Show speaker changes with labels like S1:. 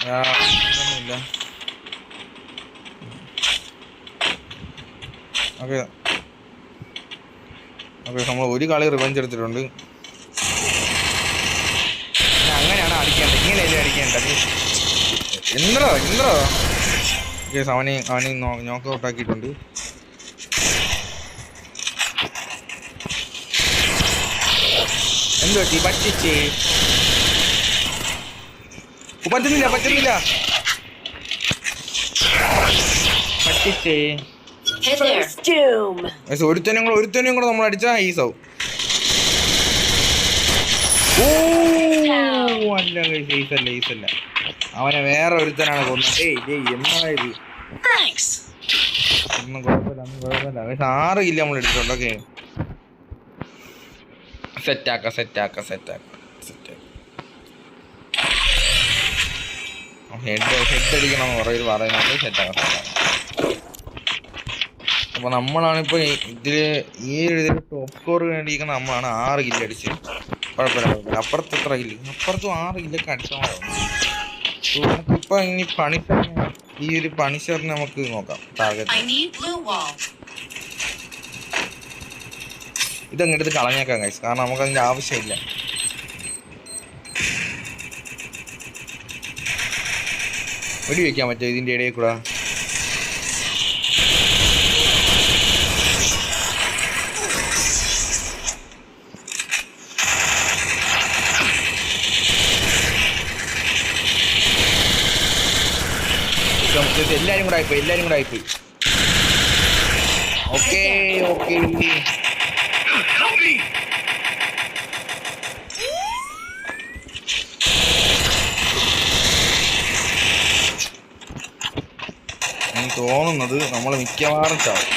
S1: ഒന്നുമില്ല. Okay okay, നമ്മൾ ഒരു കളി റിവെഞ്ച് എടുത്തിട്ടുണ്ട്. അങ്ങനെയാണ് അടിക്കേണ്ടത്, ഇങ്ങനെയല്ലേ അടിക്കേണ്ടത്. എന്തോ ഓക്കെ, അവനെ നോക്ക് ഔട്ട് ആക്കിയിട്ടുണ്ട്. എന്ത് പറ്റി? പറ്റിച്ചേ പറ്റുന്നില്ല പറ്റിച്ചേ. ഒരുത്തനും കൂടെ നമ്മൾ അടിച്ചാ ഈസാവും. അല്ല ഈസല്ല. അവനെ വേറെ ഒരുത്തനാണ് കൊന്നത്. എന്നായത്? ഒന്നും കുഴപ്പമില്ല. 6 കില്ല് നമ്മൾ എടുത്തിട്ടുണ്ട്. ഓക്കെ, സെറ്റാക്ക. ഹെഡ് അടിക്കണമെന്ന് പറയുന്നത് സെറ്റാക്കാം. അപ്പൊ നമ്മളാണിപ്പോ ഇതില് ഈ ടോപ്പ് സ്കോർ വേണ്ടിയിരിക്കുന്ന നമ്മളാണ്. 6 കില്ല് അടിച്ച്. കുഴപ്പമില്ല. അപ്പുറത്ത് എത്ര കില്ല്? അപ്പുറത്തും 6 കില്ലൊക്കെ അടിച്ചാൽ നമുക്കിപ്പൊ ഇനി ഈ ഒരു പണിഷറിനെ നമുക്ക് നോക്കാം. ടാർഗറ്റ് ഇതങ്ങെടുത്ത് കളഞ്ഞേക്കാം ഗൈസ്, കാരണം നമുക്കതിന്റെ ആവശ്യമില്ല. വെടി വെക്കാൻ പറ്റുമോ ഇതിന്റെ ഇടയിൽ കൂടെ? എല്ലാരും കൂടെ ആയിപ്പോയി. ഓക്കെ തോന്നുന്നത് നമ്മൾ മിക്കവാറും ചാവും.